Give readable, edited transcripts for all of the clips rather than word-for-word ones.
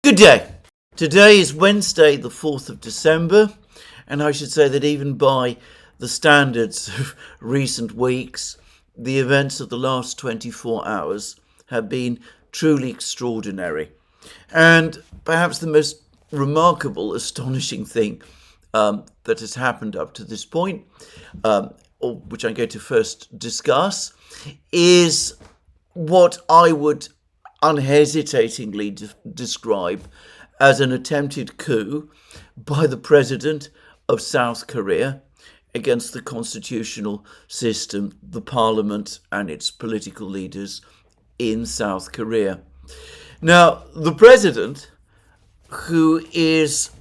Good day. Today is Wednesday, the 4th of December, and I should say that even by the standards of recent weeks, the events of the last 24 hours have been truly extraordinary. And perhaps the most remarkable, astonishing thing that has happened up to this point, which I'm going to first discuss, is what I would unhesitatingly describe as an attempted coup by the president of South Korea against the constitutional system, the parliament, and its political leaders in South Korea. Now, the president, who was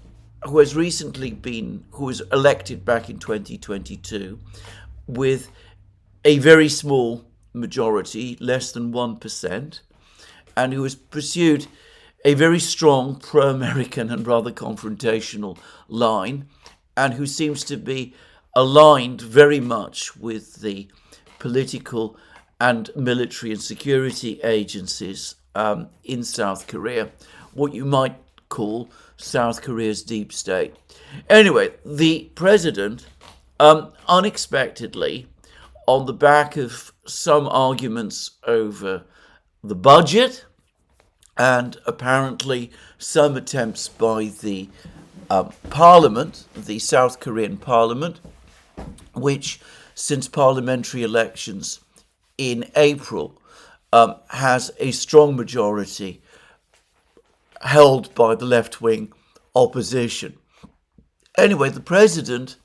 elected back in 2022 with a very small majority, less than 1%, and who has pursued a very strong pro-American and rather confrontational line, and who seems to be aligned very much with the political and military and security agencies in South Korea, what you might call South Korea's deep state. Anyway, the president unexpectedly, on the back of some arguments over the budget and apparently some attempts by the parliament, the South Korean parliament, which since parliamentary elections in April has a strong majority held by the left-wing opposition. Anyway, the president,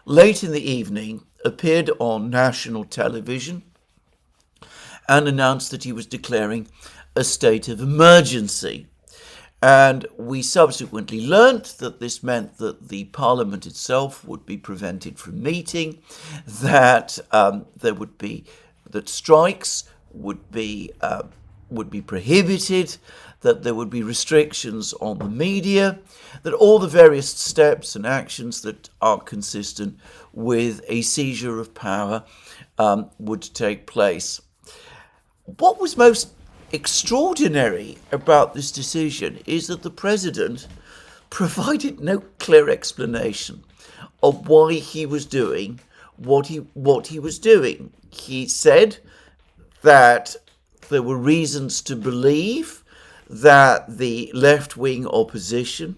late in the evening, appeared on national television and announced that he was declaring a state of emergency. And we subsequently learnt that this meant that the parliament itself would be prevented from meeting, that that strikes would be prohibited, that there would be restrictions on the media, that all the various steps and actions that are consistent with a seizure of power would take place. What was most extraordinary about this decision is that the president provided no clear explanation of why he was doing what he was doing. He said that there were reasons to believe that the left-wing opposition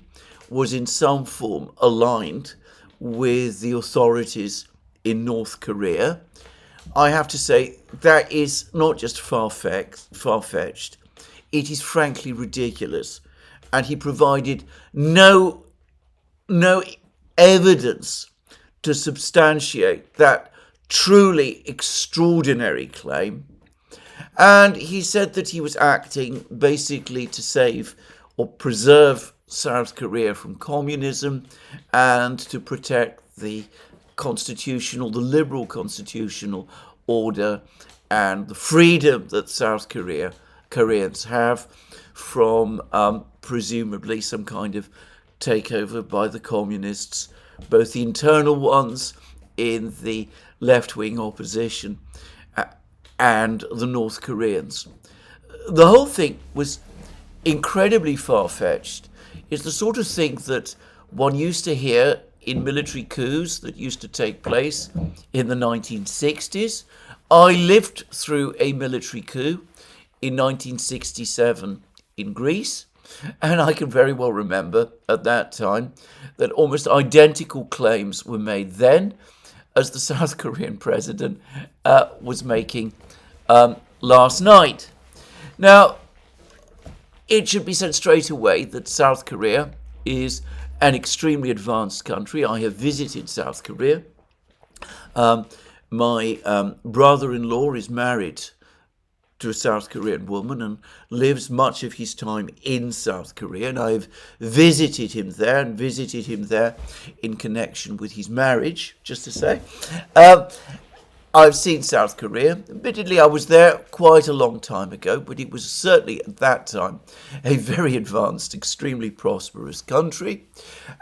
was in some form aligned with the authorities in North Korea. I have to say that is not just far-fetched, it is frankly ridiculous. And he provided no evidence to substantiate that truly extraordinary claim. And he said that he was acting basically to save or preserve South Korea from communism and to protect the liberal constitutional order and the freedom that South Koreans have from presumably some kind of takeover by the communists, both the internal ones in the left-wing opposition and the North Koreans. The whole thing was incredibly far-fetched. It's the sort of thing that one used to hear in military coups that used to take place in the 1960s. I lived through a military coup in 1967 in Greece, and I can very well remember at that time that almost identical claims were made then as the South Korean president was making last night. Now, it should be said straight away that South Korea is an extremely advanced country. I have visited South Korea. My brother-in-law is married to a South Korean woman and lives much of his time in South Korea. And I've visited him there in connection with his marriage, just to say. I've seen South Korea. Admittedly, I was there quite a long time ago, but it was certainly at that time a very advanced, extremely prosperous country.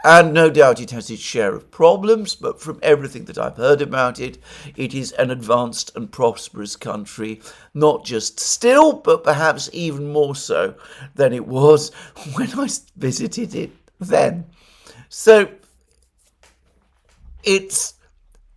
And no doubt it has its share of problems, but from everything that I've heard about it, it is an advanced and prosperous country, not just still, but perhaps even more so than it was when I visited it then. So it's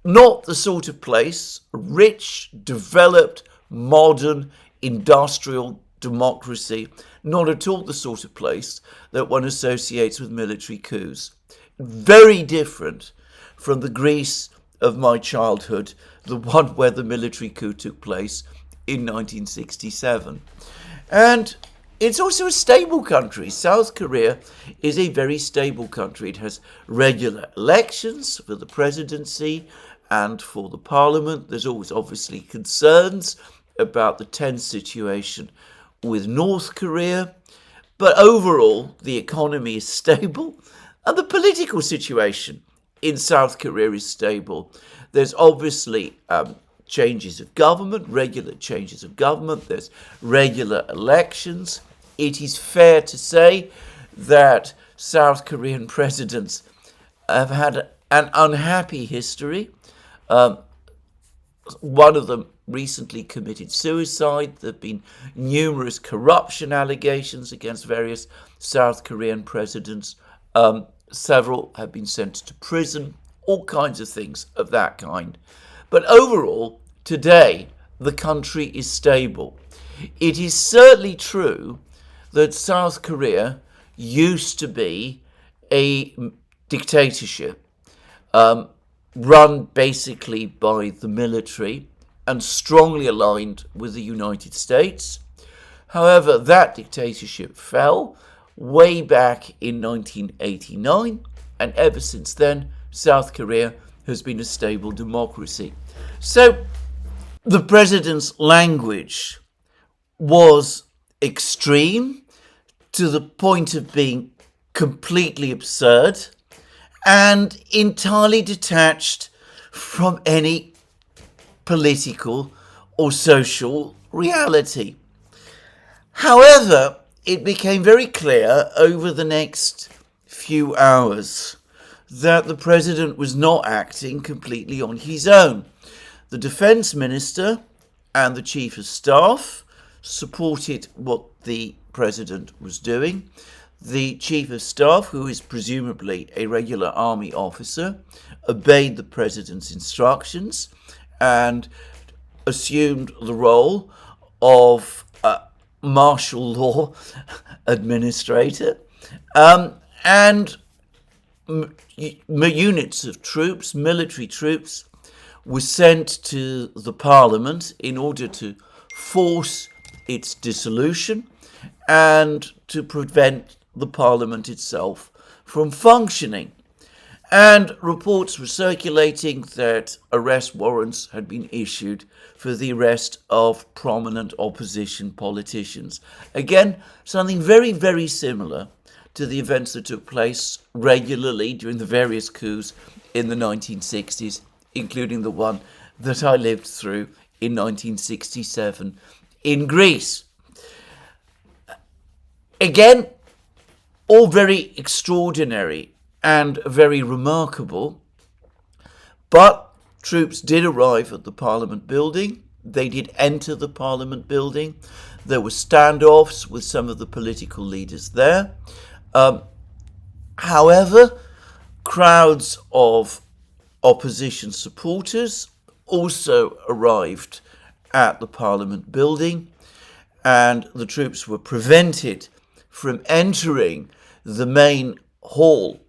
not the sort of place, rich, developed, modern, industrial democracy, not at all the sort of place that one associates with military coups. Very different from the Greece of my childhood, the one where the military coup took place in 1967. And it's also a stable country. South Korea is a very stable country. It has regular elections for the presidency and for the parliament. There's always obviously concerns about the tense situation with North Korea. But overall, the economy is stable and the political situation in South Korea is stable. There's obviously changes of government, regular changes of government. There's regular elections. It is fair to say that South Korean presidents have had an unhappy history. One of them recently committed suicide. There have been numerous corruption allegations against various South Korean presidents. Several have been sent to prison, all kinds of things of that kind. But overall, today, the country is stable. It is certainly true that South Korea used to be a dictatorship run basically by the military and strongly aligned with the United States. However, that dictatorship fell way back in 1989, and ever since then, South Korea has been a stable democracy. So, the president's language was extreme to the point of being completely absurd and entirely detached from any political or social reality. However, it became very clear over the next few hours that the president was not acting completely on his own. The defense minister and the chief of staff supported what the president was doing. The chief of staff, who is presumably a regular army officer, obeyed the president's instructions and assumed the role of martial law administrator. And units of troops, military troops, were sent to the parliament in order to force its dissolution and to prevent the parliament itself from functioning. And reports were circulating that arrest warrants had been issued for the arrest of prominent opposition politicians. Again, something very, very similar to the events that took place regularly during the various coups in the 1960s, including the one that I lived through in 1967 in Greece. Again, all very extraordinary and very remarkable, but troops did arrive at the Parliament building. They did enter the Parliament building. There were standoffs with some of the political leaders there. However, crowds of opposition supporters also arrived at the Parliament building, and the troops were prevented from entering the main hall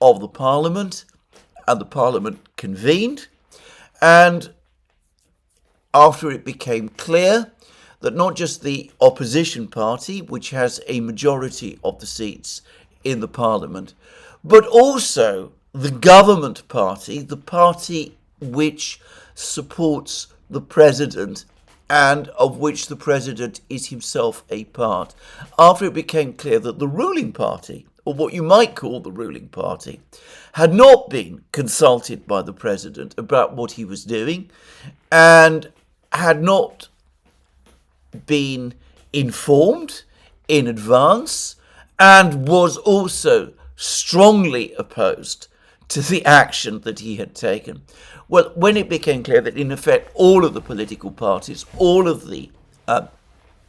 of the Parliament, and the Parliament convened. And after it became clear that not just the opposition party, which has a majority of the seats in the Parliament, but also the government party, the party which supports the president and of which the president is himself a part, after it became clear that the ruling party or what you might call the ruling party, had not been consulted by the president about what he was doing and had not been informed in advance, and was also strongly opposed to the action that he had taken. Well, when it became clear that in effect all of the political parties, all of the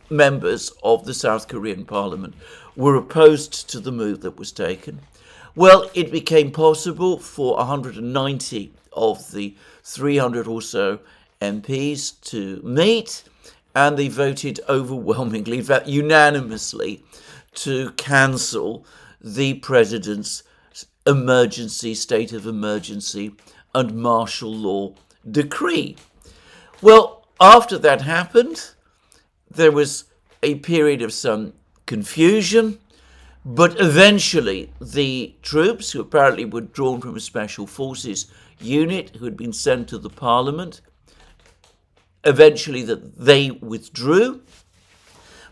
members of the South Korean parliament were opposed to the move that was taken, well, it became possible for 190 of the 300 or so MPs to meet, and they voted overwhelmingly, unanimously, to cancel the president's state of emergency and martial law decree. Well, after that happened, there was a period of some confusion, but eventually the troops, who apparently were drawn from a special forces unit who had been sent to the parliament, eventually that they withdrew.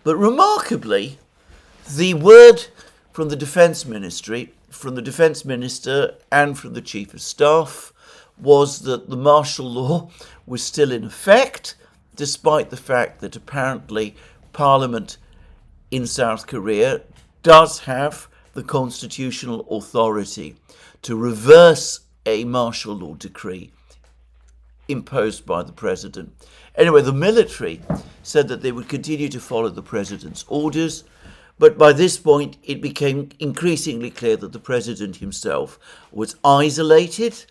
But remarkably, the word from the defence ministry, from the defence minister and from the chief of staff was that the martial law was still in effect, despite the fact that apparently Parliament in South Korea does have the constitutional authority to reverse a martial law decree imposed by the president. Anyway, the military said that they would continue to follow the president's orders, but by this point it became increasingly clear that the president himself was isolated.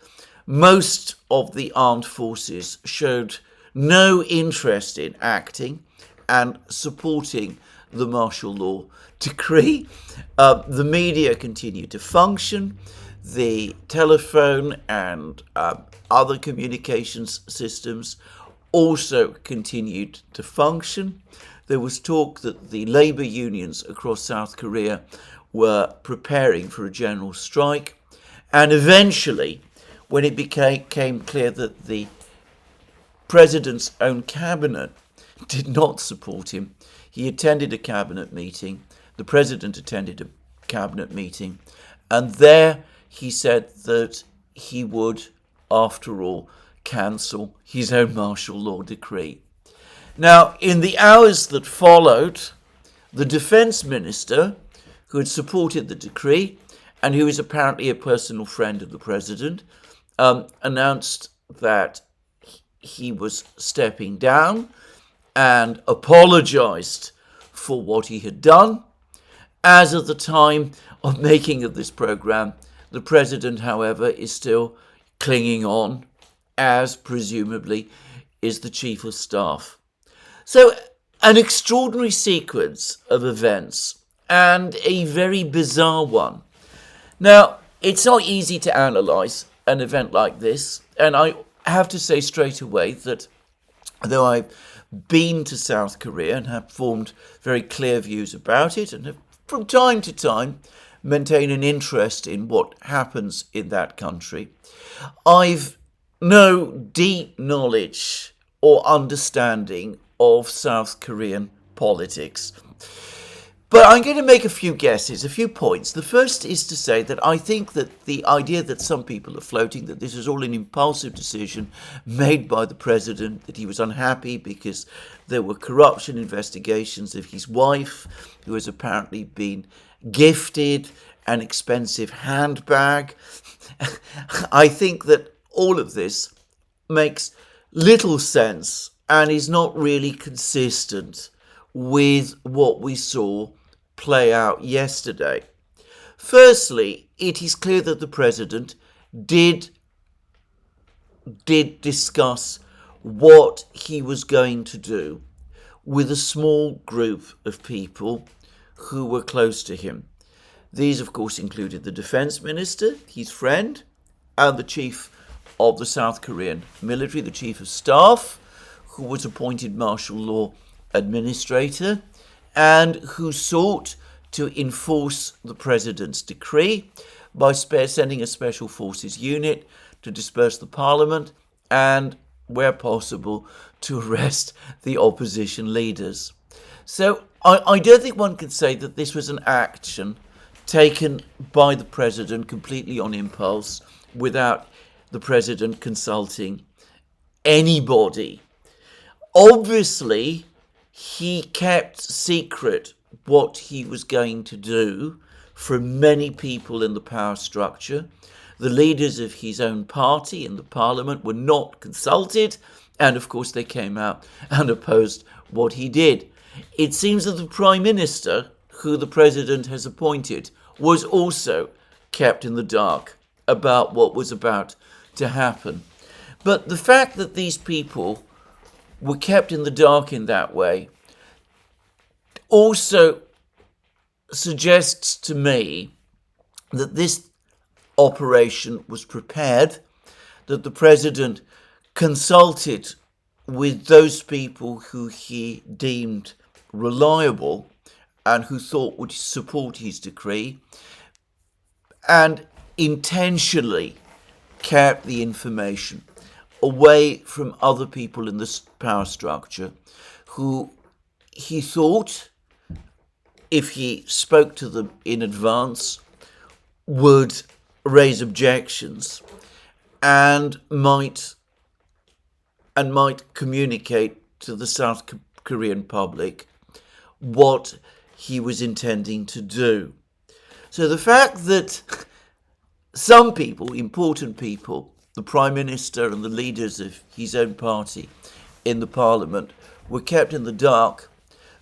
Most of the armed forces showed no interest in acting and supporting the martial law decree. The media continued to function. The telephone and other communications systems also continued to function. There was talk that the labor unions across South Korea were preparing for a general strike. And eventually, when it became clear that the president's own cabinet did not support him, he attended a cabinet meeting. The president attended a cabinet meeting. And there he said that he would, after all, cancel his own martial law decree. Now, in the hours that followed, the defense minister, who had supported the decree and who is apparently a personal friend of the president, announced that he was stepping down and apologized for what he had done. As of the time of making of this program, the president, however, is still clinging on, as presumably is the chief of staff. So, an extraordinary sequence of events, and a very bizarre one. Now, it's not easy to analyse an event like this, and I have to say straight away that though I've been to South Korea and have formed very clear views about it, and have from time to time maintained an interest in what happens in that country, I've no deep knowledge or understanding of South Korean politics. But I'm going to make a few guesses, a few points. The first is to say that I think that the idea that some people are floating, that this is all an impulsive decision made by the president, that he was unhappy because there were corruption investigations of his wife, who has apparently been gifted an expensive handbag. I think that all of this makes little sense and is not really consistent with what we saw play out yesterday. Firstly, it is clear that the president did discuss what he was going to do with a small group of people who were close to him. These, of course, included the defense minister, his friend, and the chief of the South Korean military, the chief of staff, who was appointed martial law administrator, and who sought to enforce the president's decree by sending a special forces unit to disperse the parliament and, where possible, to arrest the opposition leaders. So I don't think one could say that this was an action taken by the president completely on impulse, without the president consulting anybody. Obviously, he kept secret what he was going to do from many people in the power structure. The leaders of his own party in the parliament were not consulted, and of course they came out and opposed what he did. It seems that the prime minister, who the president has appointed, was also kept in the dark about what was about to happen. But the fact that these people were kept in the dark in that way also suggests to me that this operation was prepared, that the president consulted with those people who he deemed reliable and who thought would support his decree, and intentionally kept the information away from other people in the power structure who he thought, if he spoke to them in advance, would raise objections and might communicate to the South Korean public what he was intending to do. So the fact that some people, important people, the Prime Minister and the leaders of his own party in the Parliament, were kept in the dark,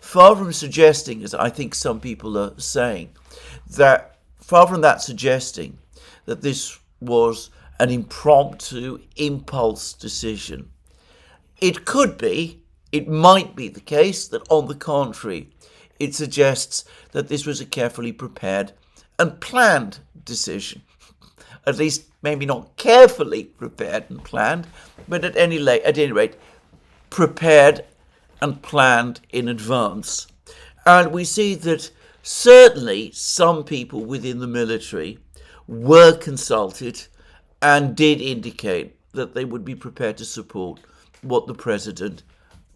far from suggesting, as I think some people are saying, far from that suggesting that this was an impromptu impulse decision. It might be the case that, on the contrary, it suggests that this was a carefully prepared and planned decision. At least maybe not carefully prepared and planned, but at any rate, prepared and planned in advance. And we see that certainly some people within the military were consulted and did indicate that they would be prepared to support what the president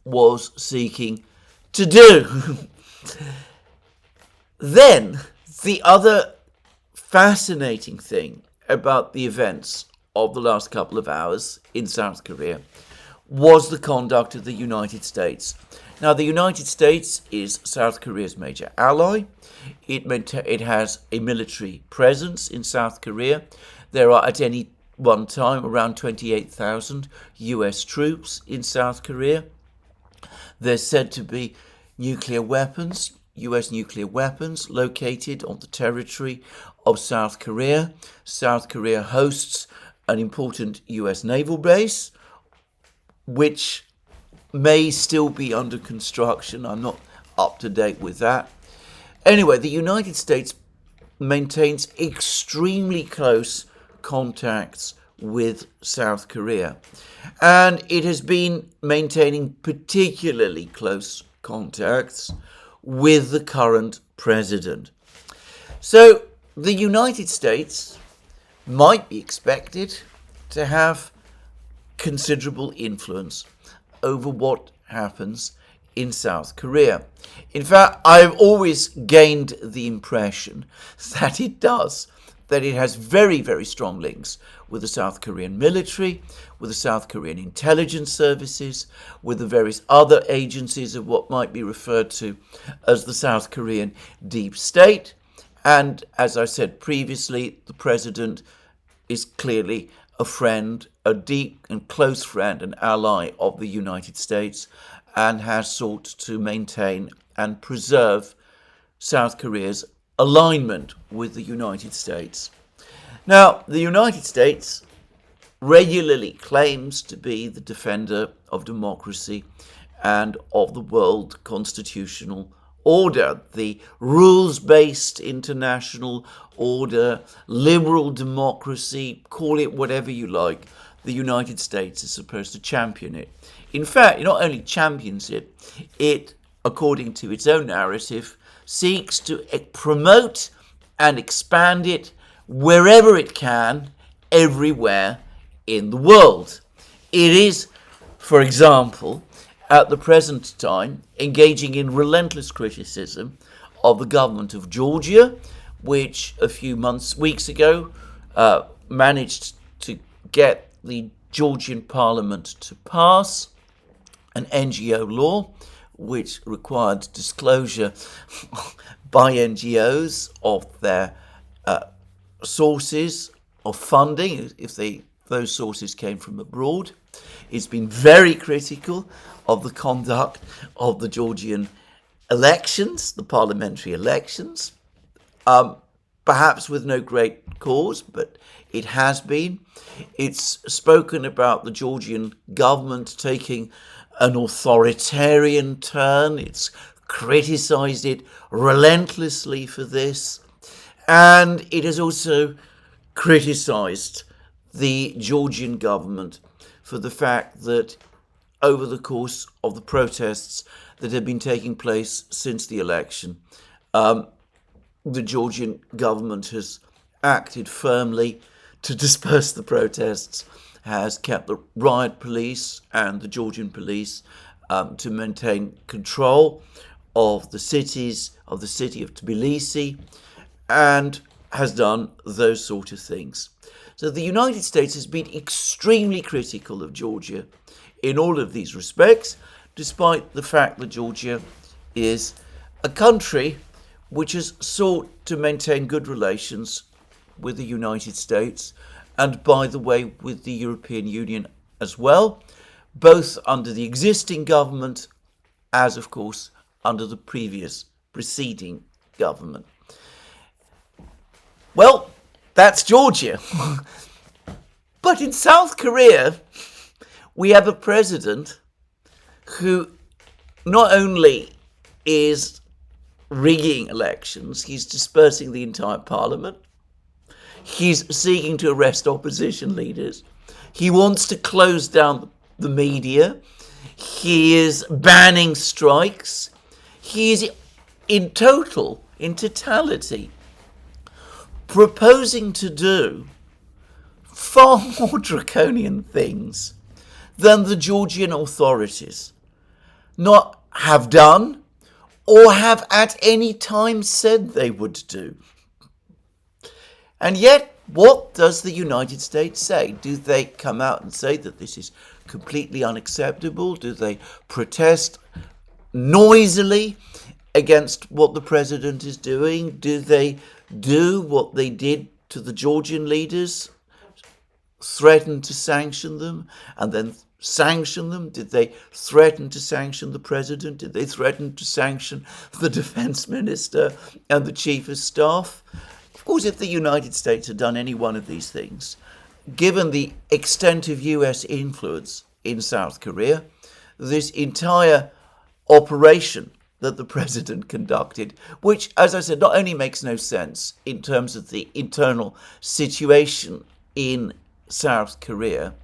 was seeking to do. Then, the other fascinating thing about the events of the last couple of hours in South Korea was the conduct of the United States. Now, the United States is South Korea's major ally. It has a military presence in South Korea. There are at any one time around 28,000 US troops in South Korea. There's said to be US nuclear weapons located on the territory of South Korea. South Korea hosts an important US naval base, which may still be under construction. I'm not up to date with that. Anyway, the United States maintains extremely close contacts with South Korea, and it has been maintaining particularly close contacts with the current president. So the United States might be expected to have considerable influence over what happens in South Korea. In fact, I've always gained the impression that it does, that it has very, very strong links with the South Korean military, with the South Korean intelligence services, with the various other agencies of what might be referred to as the South Korean deep state. And as I said previously, the president is clearly a friend, a deep and close friend and ally of the United States, and has sought to maintain and preserve South Korea's alignment with the United States. Now, the United States regularly claims to be the defender of democracy and of the world constitutional order, the rules-based international order, liberal democracy, call it whatever you like. The United States is supposed to champion it. In fact, it not only champions it, it, according to its own narrative, seeks to promote and expand it wherever it can, everywhere in the world. It is, for example, at the present time, engaging in relentless criticism of the government of Georgia, which a few weeks ago managed to get the Georgian parliament to pass an NGO law which required disclosure by NGOs of their sources of funding, if those sources came from abroad. It's been very critical of the conduct of the Georgian elections, the parliamentary elections, perhaps with no great cause, but it has been. It's spoken about the Georgian government taking an authoritarian turn. It's criticised it relentlessly for this. And it has also criticised the Georgian government for the fact that over the course of the protests that have been taking place since the election, the Georgian government has acted firmly to disperse the protests, has kept the riot police and the Georgian police to maintain control of the city of Tbilisi, and has done those sort of things. So the United States has been extremely critical of Georgia in all of these respects, despite the fact that Georgia is a country which has sought to maintain good relations with the United States, and by the way, with the European Union as well, both under the existing government as, of course, under the preceding government. Well, that's Georgia. But in South Korea, we have a president who not only is rigging elections, he's dispersing the entire parliament. He's seeking to arrest opposition leaders. He wants to close down the media. He is banning strikes. He is in totality, proposing to do far more draconian things than the Georgian authorities not have done or have at any time said they would do. And yet, what does the United States say? Do they come out and say that this is completely unacceptable? Do they protest noisily against what the president is doing? Do they do what they did to the Georgian leaders, threaten to sanction them and then sanction them? Did they threaten to sanction the president? Did they threaten to sanction the defense minister and the chief of staff? Of course, if the United States had done any one of these things, given the extent of US influence in South Korea, this entire operation that the president conducted, which, as I said, not only makes no sense in terms of the internal situation in South Korea,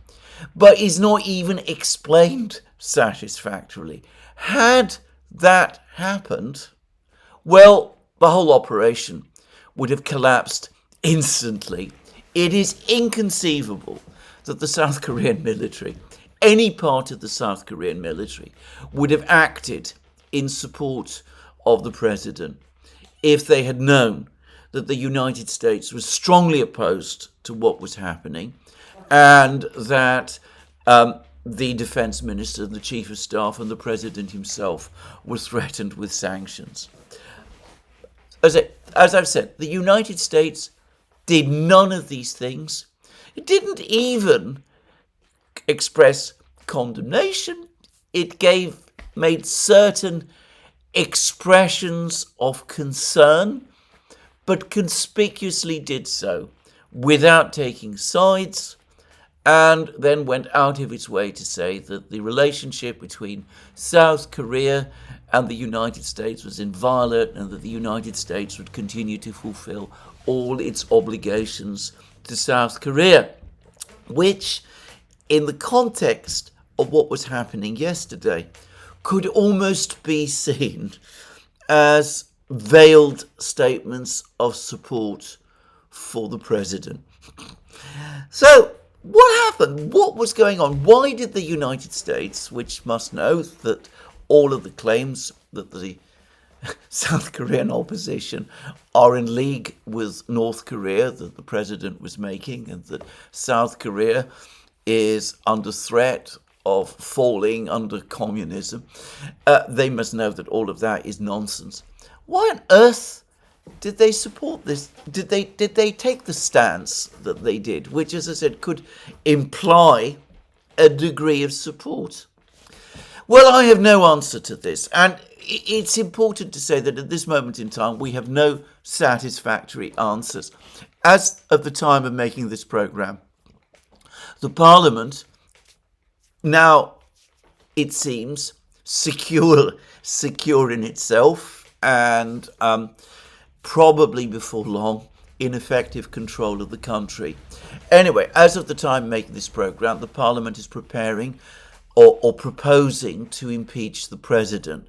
but is not even explained satisfactorily. Had that happened, well, the whole operation would have collapsed instantly. It is inconceivable that the South Korean military, any part of the South Korean military, would have acted in support of the president if they had known that the United States was strongly opposed to what was happening, and that the defense minister, the chief of staff, and the president himself were threatened with sanctions. As I've said, the United States did none of these things. It didn't even express condemnation. It made certain expressions of concern, but conspicuously did so without taking sides, and then went out of its way to say that the relationship between South Korea and the United States was inviolate, and that the United States would continue to fulfill all its obligations to South Korea, which, in the context of what was happening yesterday, could almost be seen as veiled statements of support for the president. So, what happened? What was going on? Why did the United States, which must know that all of the claims that the South Korean opposition are in league with North Korea that the president was making, and that South Korea is under threat of falling under communism. They must know that all of that is nonsense. Why on earth did they support this? Did they take the stance that they did, which, as I said, could imply a degree of support? Well, I have no answer to this, and it's important to say that at this moment in time we have no satisfactory answers. As of the time of making this programme, the Parliament, now it seems secure in itself, and probably before long in effective control of the country. Anyway, as of the time of making this programme, the Parliament is preparing or proposing to impeach the president.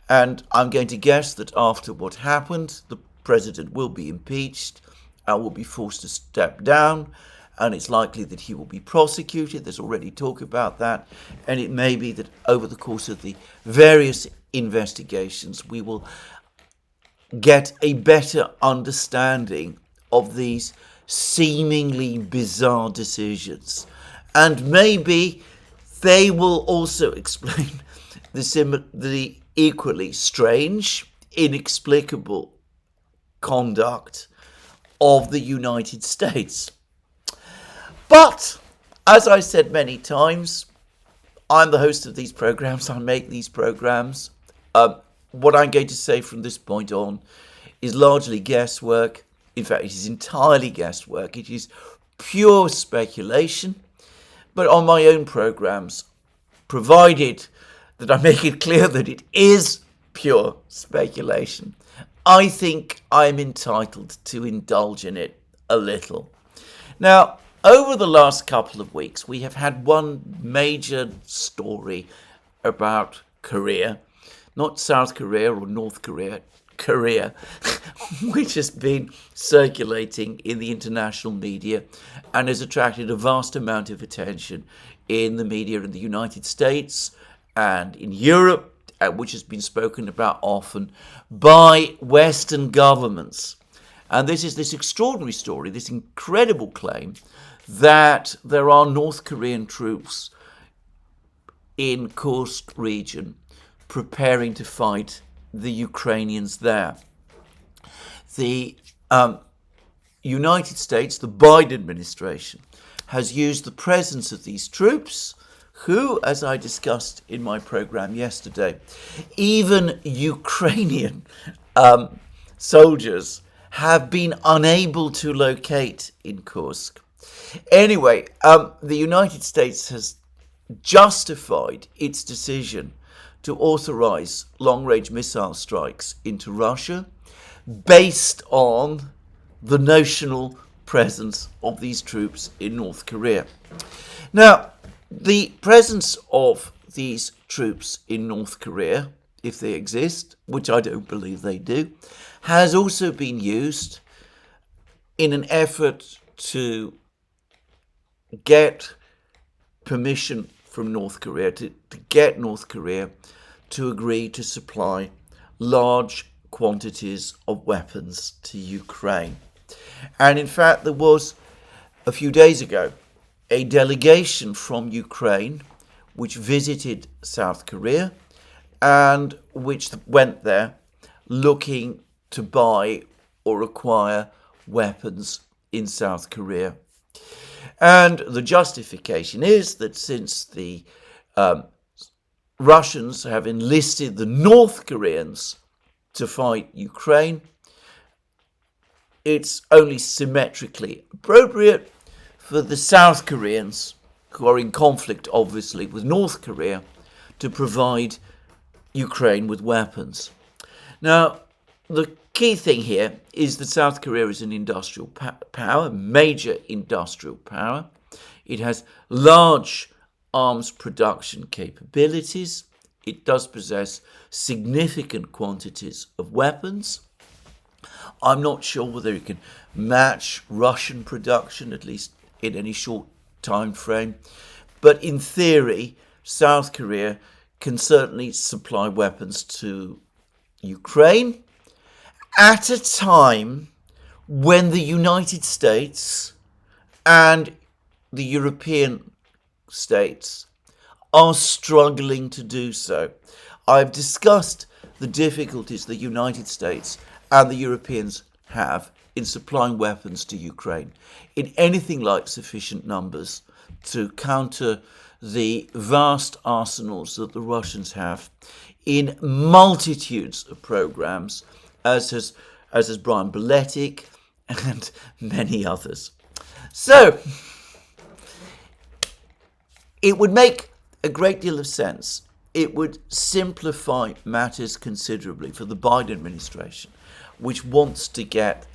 And I'm going to guess that after what happened, the president will be impeached and will be forced to step down. And it's likely that he will be prosecuted. There's already talk about that. And it may be that over the course of the various investigations, we will get a better understanding of these seemingly bizarre decisions. And maybe they will also explain the equally strange, inexplicable conduct of the United States. But, as I said many times, I'm the host of these programs. I make these programs. What I'm going to say from this point on is largely guesswork. In fact, it is entirely guesswork. It is pure speculation. But on my own programs, provided that I make it clear that it is pure speculation, I think I'm entitled to indulge in it a little. Now, over the last couple of weeks, we have had one major story about Korea, not South Korea or North Korea, Korea, which has been circulating in the international media and has attracted a vast amount of attention in the media in the United States and in Europe, which has been spoken about often by Western governments. And this is this extraordinary story, this incredible claim that there are North Korean troops in Kursk region preparing to fight the Ukrainians there. The United States, the Biden administration, has used the presence of these troops, who, as I discussed in my program yesterday, even Ukrainian soldiers have been unable to locate in Kursk. Anyway, the United States has justified its decision to authorize long-range missile strikes into Russia based on the notional presence of these troops in North Korea. Now, the presence of these troops in North Korea, if they exist, which I don't believe they do, has also been used in an effort to get permission from North Korea, to get North Korea to agree to supply large quantities of weapons to Ukraine. And in fact, there was, a few days ago, a delegation from Ukraine which visited South Korea and which went there looking to buy or acquire weapons in South Korea. And the justification is that since the Russians have enlisted the North Koreans to fight Ukraine, it's only symmetrically appropriate for the South Koreans, who are in conflict obviously with North Korea, to provide Ukraine with weapons. Now, the key thing here is that South Korea is an industrial power, major industrial power. It has large arms production capabilities. It does possess significant quantities of weapons. I'm not sure whether it can match Russian production, at least in any short time frame. But in theory, South Korea can certainly supply weapons to Ukraine at a time when the United States and the European states are struggling to do so. I've discussed the difficulties the United States and the Europeans have in supplying weapons to Ukraine in anything like sufficient numbers to counter the vast arsenals that the Russians have in multitudes of programs, as has Brian Beletic and many others. So it would make a great deal of sense. It would simplify matters considerably for the Biden administration, which wants to get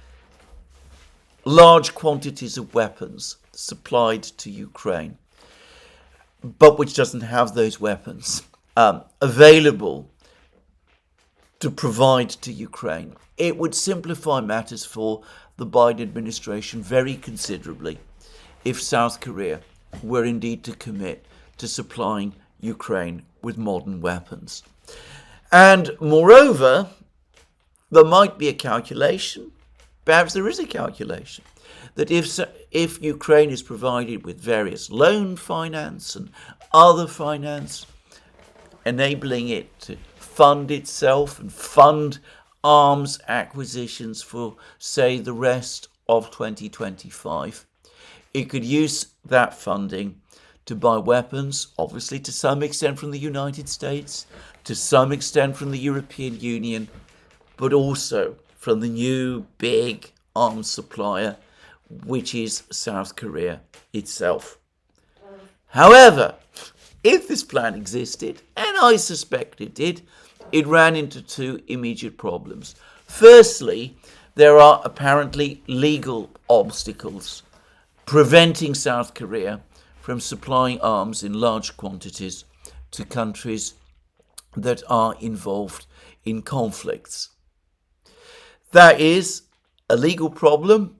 large quantities of weapons supplied to Ukraine, but which doesn't have those weapons available to provide to Ukraine. It would simplify matters for the Biden administration very considerably if South Korea were indeed to commit to supplying Ukraine with modern weapons. And moreover, there might be a calculation, perhaps there is a calculation, that if Ukraine is provided with various loan finance and other finance, enabling it to fund itself and fund arms acquisitions for, say, the rest of 2025, it could use that funding to buy weapons, obviously to some extent from the United States, to some extent from the European Union, but also from the new big arms supplier, which is South Korea itself. However, if this plan existed, and I suspect it did, it ran into two immediate problems. Firstly, there are apparently legal obstacles preventing South Korea from supplying arms in large quantities to countries that are involved in conflicts. That is a legal problem,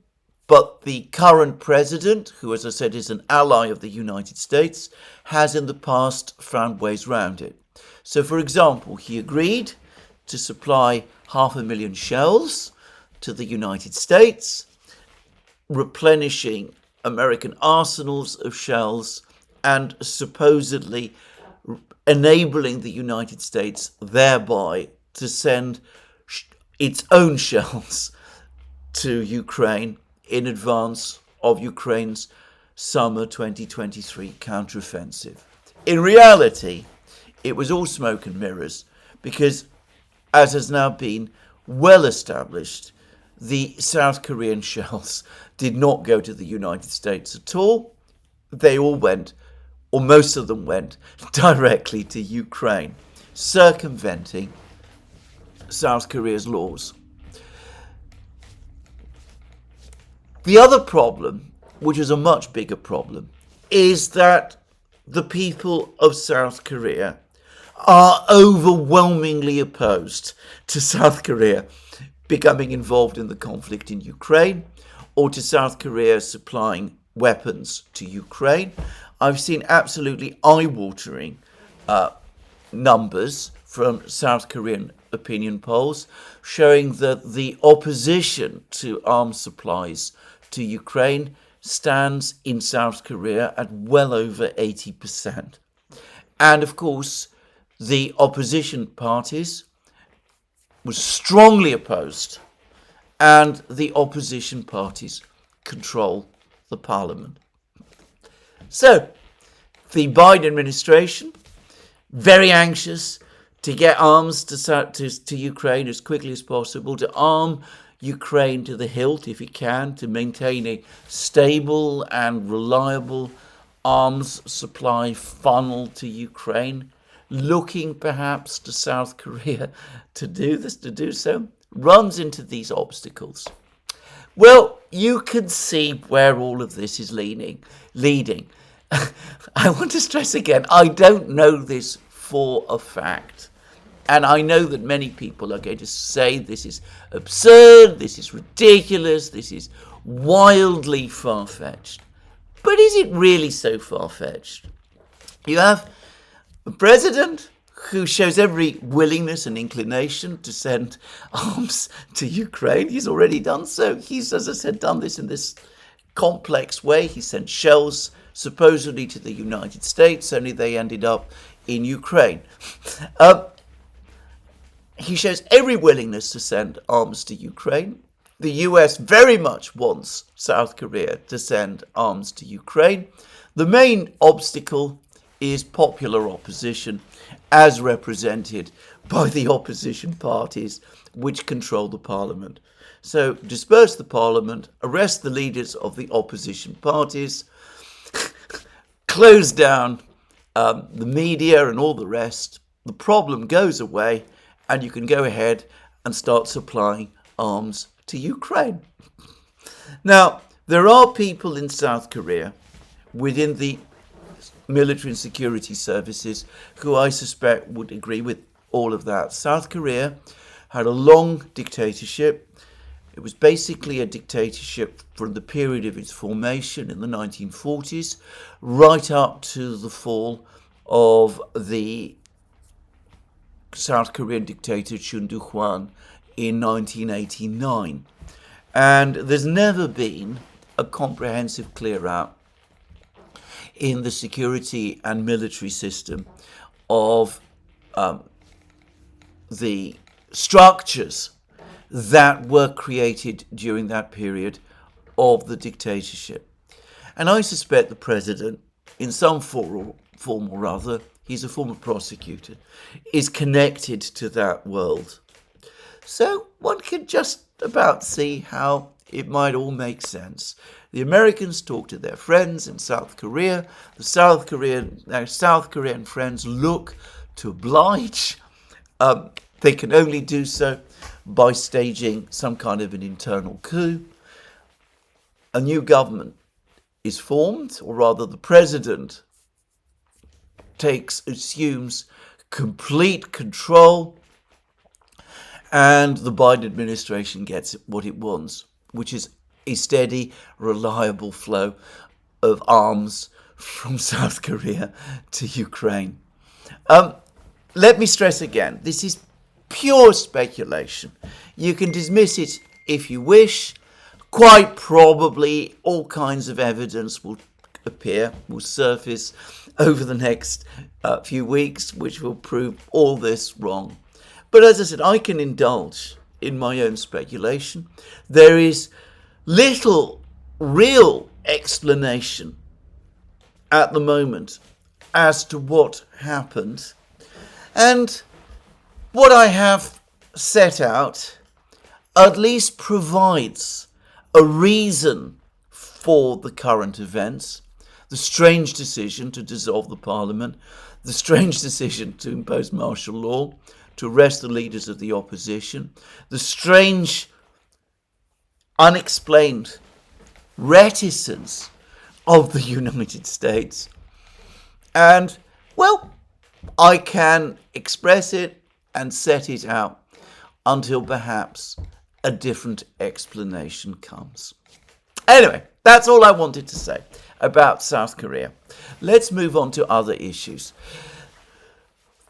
but the current president, who, as I said, is an ally of the United States, has in the past found ways around it. So, for example, he agreed to supply 500,000 shells to the United States, replenishing American arsenals of shells and supposedly enabling the United States thereby to send its own shells to Ukraine in advance of Ukraine's summer 2023 counteroffensive. In reality, it was all smoke and mirrors because, as has now been well established, the South Korean shells did not go to the United States at all. They all went, or most of them went, directly to Ukraine, circumventing South Korea's laws. The other problem, which is a much bigger problem, is that the people of South Korea are overwhelmingly opposed to South Korea becoming involved in the conflict in Ukraine or to South Korea supplying weapons to Ukraine. I've seen absolutely eye-watering numbers from South Korean opinion polls showing that the opposition to arms supplies to Ukraine stands in South Korea at well over 80%. And of course, the opposition parties were strongly opposed, and the opposition parties control the parliament. So, the Biden administration, very anxious to get arms to Ukraine as quickly as possible, to arm Ukraine to the hilt if it can, to maintain a stable and reliable arms supply funnel to Ukraine, looking perhaps to South Korea to do so, runs into these obstacles. Well, you can see where all of this is leading. I want to stress again, I don't know this for a fact. And I know that many people are going to say this is absurd, this is ridiculous, this is wildly far-fetched. But is it really so far-fetched? You have a president who shows every willingness and inclination to send arms to Ukraine. He's already done so. He's, as I said, done this in this complex way. He sent shells supposedly to the United States, only they ended up in Ukraine. He shows every willingness to send arms to Ukraine. The US very much wants South Korea to send arms to Ukraine. The main obstacle is popular opposition, as represented by the opposition parties which control the parliament. So disperse the parliament, arrest the leaders of the opposition parties, close down the media and all the rest. The problem goes away, and you can go ahead and start supplying arms to Ukraine. Now, there are people in South Korea within the military and security services who I suspect would agree with all of that. South Korea had a long dictatorship. It was basically a dictatorship from the period of its formation in the 1940s right up to the fall of the South Korean dictator Chun Doo-hwan in 1989. And there's never been a comprehensive clear-out in the security and military system of the structures that were created during that period of the dictatorship. And I suspect the president, in some form or other, he's a former prosecutor, is connected to that world. So one can just about see how it might all make sense. The Americans talk to their friends in South Korea. Their South Korean friends look to oblige. They can only do so by staging some kind of an internal coup. A new government is formed, or rather the president assumes complete control, and the Biden administration gets what it wants, which is a steady, reliable flow of arms from South Korea to Ukraine. Let me stress again, this is pure speculation. You can dismiss it if you wish. Quite probably all kinds of evidence will surface over the next few weeks, which will prove all this wrong. But as I said, I can indulge in my own speculation. There is little real explanation at the moment as to what happened. And what I have set out at least provides a reason for the current events, the strange decision to dissolve the parliament, the strange decision to impose martial law, to arrest the leaders of the opposition, the strange, unexplained reticence of the United States. And, well, I can express it and set it out until perhaps a different explanation comes. Anyway, that's all I wanted to say about South Korea. Let's move on to other issues.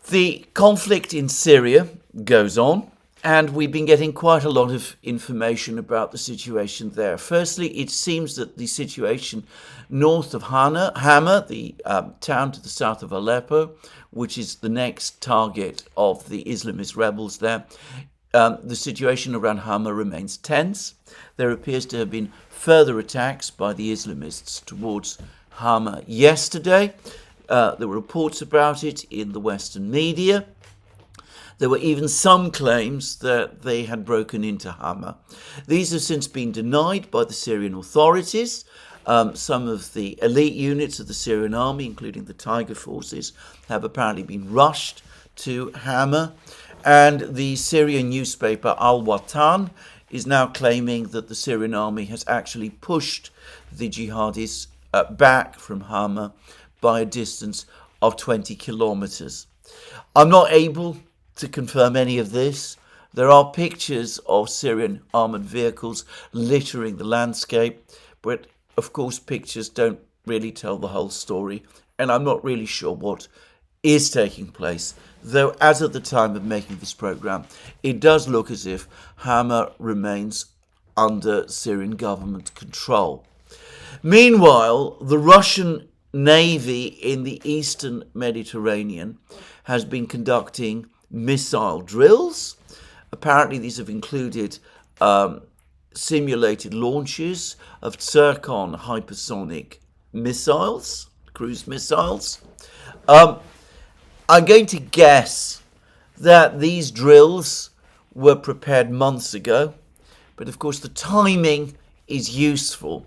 The conflict in Syria goes on, and we've been getting quite a lot of information about the situation there. Firstly, it seems that the situation north of Hama, the town to the south of Aleppo, which is the next target of the Islamist rebels there, the situation around Hama remains tense. There appears to have been further attacks by the Islamists towards Hama yesterday. There were reports about it in the Western media. There were even some claims that they had broken into Hama. These have since been denied by the Syrian authorities. Some of the elite units of the Syrian army, including the Tiger forces, have apparently been rushed to Hama. And the Syrian newspaper Al-Watan is now claiming that the Syrian army has actually pushed the jihadis back from Hama by a distance of 20 kilometers. I'm not able to confirm any of this. There are pictures of Syrian armored vehicles littering the landscape, but of course pictures don't really tell the whole story, and I'm not really sure what is taking place, though as at the time of making this program, it does look as if Hama remains under Syrian government control. Meanwhile, the Russian Navy in the eastern Mediterranean has been conducting missile drills. Apparently, these have included simulated launches of Zircon hypersonic missiles, cruise missiles. I'm going to guess that these drills were prepared months ago, but of course the timing is useful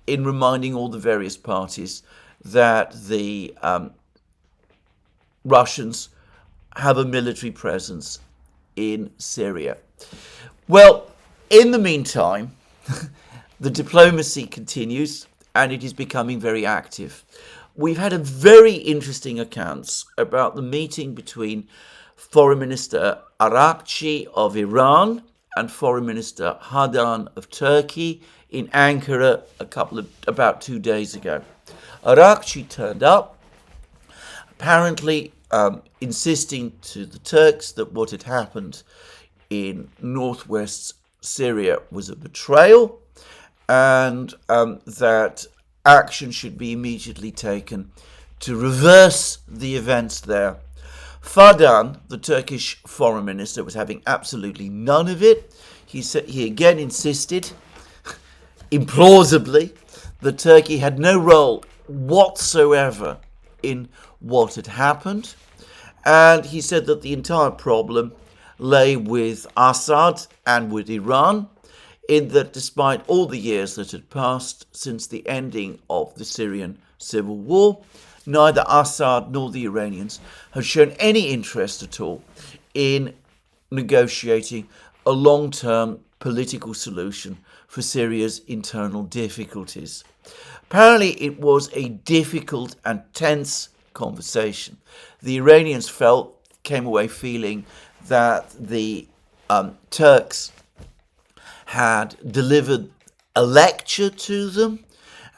in reminding all the various parties that the Russians have a military presence in Syria. Well, in the meantime, the diplomacy continues and it is becoming very active. We've had a very interesting accounts about the meeting between Foreign Minister Arakci of Iran and Foreign Minister Hadan of Turkey in Ankara about 2 days ago. Arakci turned up, apparently insisting to the Turks that what had happened in northwest Syria was a betrayal and that action should be immediately taken to reverse the events there. Fadan, the Turkish foreign minister, was having absolutely none of it. He again insisted, implausibly, that Turkey had no role whatsoever in what had happened. And he said that the entire problem lay with Assad and with Iran, in that despite all the years that had passed since the ending of the Syrian civil war, neither Assad nor the Iranians have shown any interest at all in negotiating a long-term political solution for Syria's internal difficulties. Apparently, it was a difficult and tense conversation. The Iranians came away feeling that the Turks had delivered a lecture to them,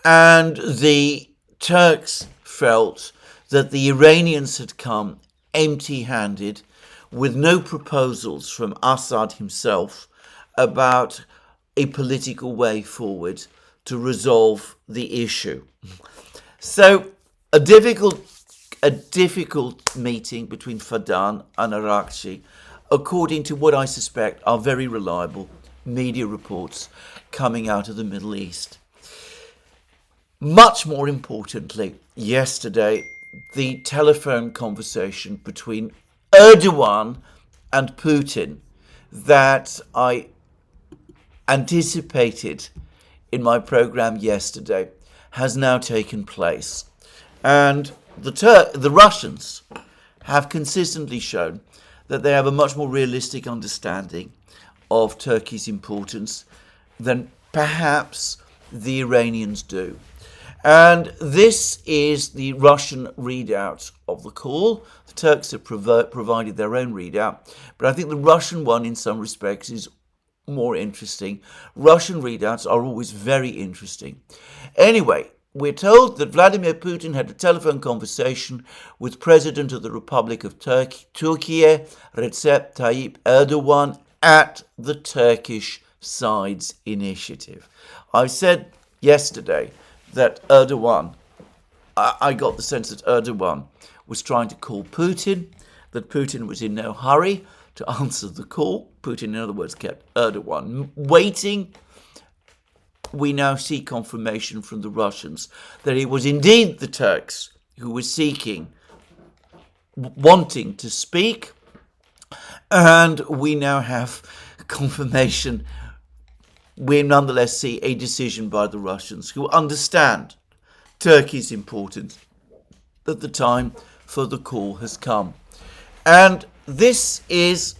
and the Turks felt that the Iranians had come empty-handed with no proposals from Assad himself about a political way forward to resolve the issue. So a difficult meeting between Fadan and Arakci, according to what I suspect are very reliable media reports coming out of the Middle East. Much more importantly, yesterday, the telephone conversation between Erdogan and Putin that I anticipated in my program yesterday has now taken place. And the Russians have consistently shown that they have a much more realistic understanding of Turkey's importance than perhaps the Iranians do. And this is the Russian readout of the call. The Turks have provided their own readout, but I think the Russian one in some respects is more interesting. Russian readouts are always very interesting. Anyway, we're told that Vladimir Putin had a telephone conversation with President of the Republic of Turkey, Recep Tayyip Erdogan, at the Turkish side's initiative. I said yesterday that Erdogan, I got the sense that Erdogan was trying to call Putin, that Putin was in no hurry to answer the call. Putin, in other words, kept Erdogan waiting. We now see confirmation from the Russians that it was indeed the Turks who were wanting to speak. And we now have confirmation. We nonetheless see a decision by the Russians who understand Turkey's importance, that the time for the call has come. And this is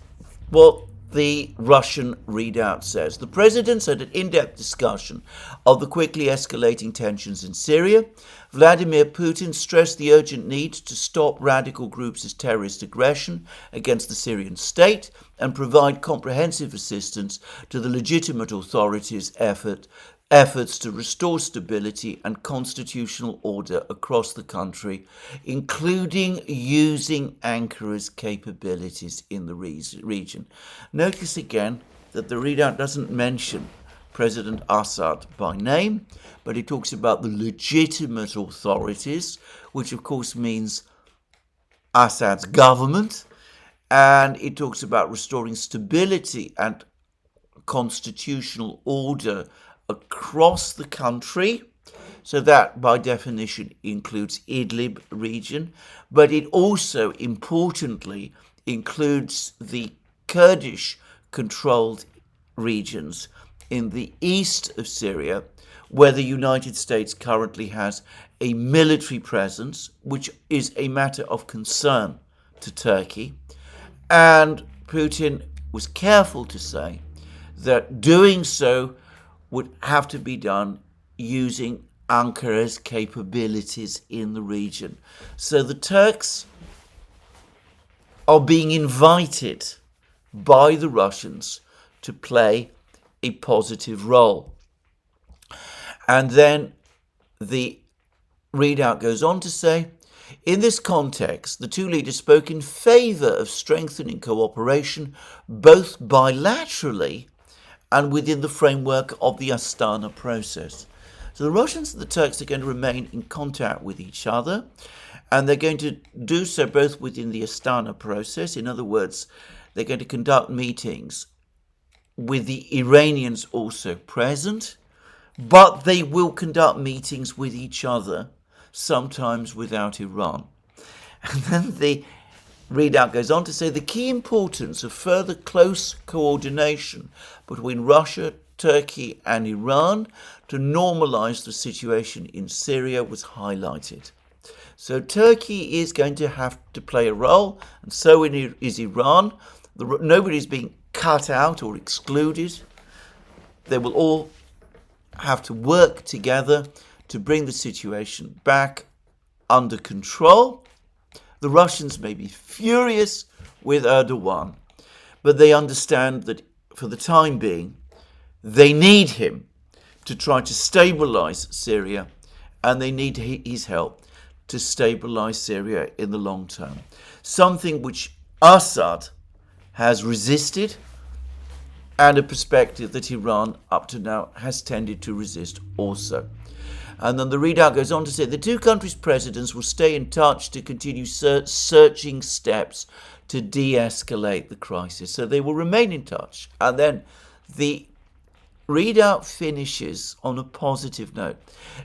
what the Russian readout says. The presidents had an in-depth discussion of the quickly escalating tensions in Syria. Vladimir Putin stressed the urgent need to stop radical groups' terrorist aggression against the Syrian state and provide comprehensive assistance to the legitimate authorities' effort efforts to restore stability and constitutional order across the country, including using Ankara's capabilities in the region. Notice again that the readout doesn't mention President Assad by name, but it talks about the legitimate authorities, which of course means Assad's government, and it talks about restoring stability and constitutional order across the country. So that by definition includes Idlib region, but it also importantly includes the Kurdish controlled regions in the east of Syria, where the United States currently has a military presence, which is a matter of concern to Turkey. And Putin was careful to say that doing so would have to be done using Ankara's capabilities in the region. So the Turks are being invited by the Russians to play a positive role. And then the readout goes on to say, in this context, the two leaders spoke in favour of strengthening cooperation both bilaterally and within the framework of the Astana process. So the Russians and the Turks are going to remain in contact with each other, and they're going to do so both within the Astana process. In other words, they're going to conduct meetings with the Iranians also present, but they will conduct meetings with each other, sometimes without Iran. And then the readout goes on to say the key importance of further close coordination between Russia, Turkey and Iran to normalize the situation in Syria was highlighted. So Turkey is going to have to play a role, and so is Iran. Nobody's being cut out or excluded. They will all have to work together to bring the situation back under control. The Russians may be furious with Erdogan, but they understand that for the time being, they need him to try to stabilize Syria, and they need his help to stabilize Syria in the long term. Something which Assad has resisted, and a perspective that Iran up to now has tended to resist also. And then the readout goes on to say the two countries' presidents will stay in touch to continue searching steps to de-escalate the crisis. So they will remain in touch. And then the readout finishes on a positive note.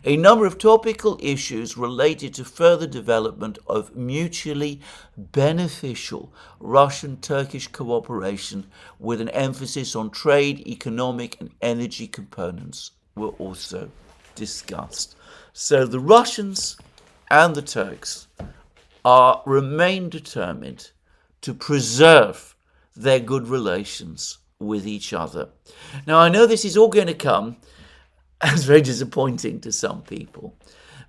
A number of topical issues related to further development of mutually beneficial Russian-Turkish cooperation with an emphasis on trade, economic and energy components were also discussed. So the Russians and the Turks remain determined to preserve their good relations with each other. Now, I know this is all going to come as very disappointing to some people,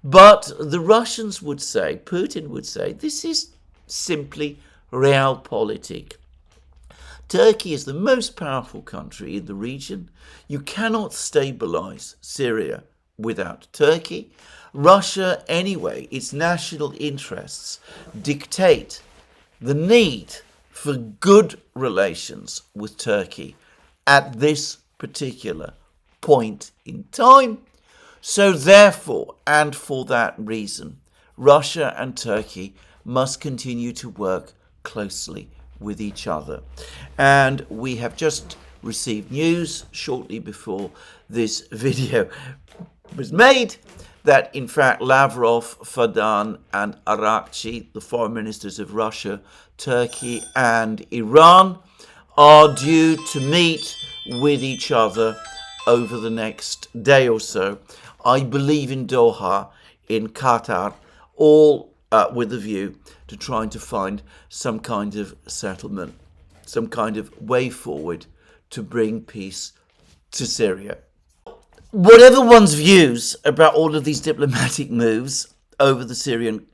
but the Russians would say, Putin would say, this is simply realpolitik. Turkey is the most powerful country in the region. You cannot stabilize Syria without Turkey. Russia, anyway, its national interests dictate the need for good relations with Turkey at this particular point in time. So therefore, and for that reason, Russia and Turkey must continue to work closely with each other. And we have just received news shortly before this video was made that in fact Lavrov, Fadan and Arakchi, the foreign ministers of Russia, Turkey and Iran, are due to meet with each other over the next day or so, I believe in Doha, in Qatar, all with a view to trying to find some kind of settlement, some kind of way forward to bring peace to Syria. Whatever one's views about all of these diplomatic moves over the Syrian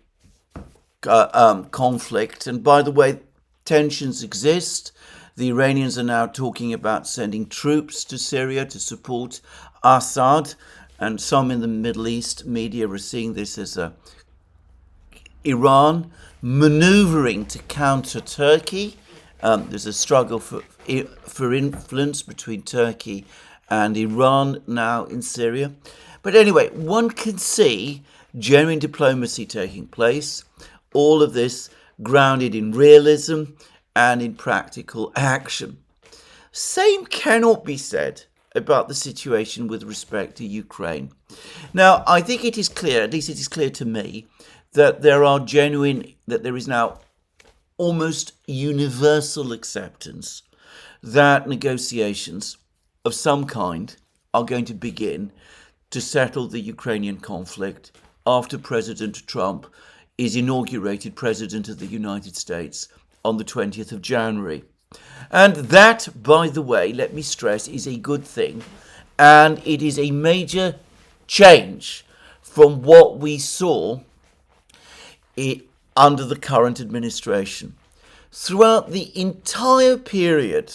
conflict, and by the way, tensions exist. The Iranians are now talking about sending troops to Syria to support Assad, and some in the Middle East media are seeing this as Iran maneuvering to counter Turkey. There's a struggle for influence between Turkey and Iran now in Syria. But anyway, one can see genuine diplomacy taking place, all of this grounded in realism and in practical action. Same cannot be said about the situation with respect to Ukraine. Now, I think it is clear, at least it is clear to me, that there is now almost universal acceptance that negotiations of some kind are going to begin to settle the Ukrainian conflict after President Trump is inaugurated President of the United States on the 20th of January. And that, by the way, let me stress, is a good thing. And it is a major change from what we saw under the current administration. Throughout the entire period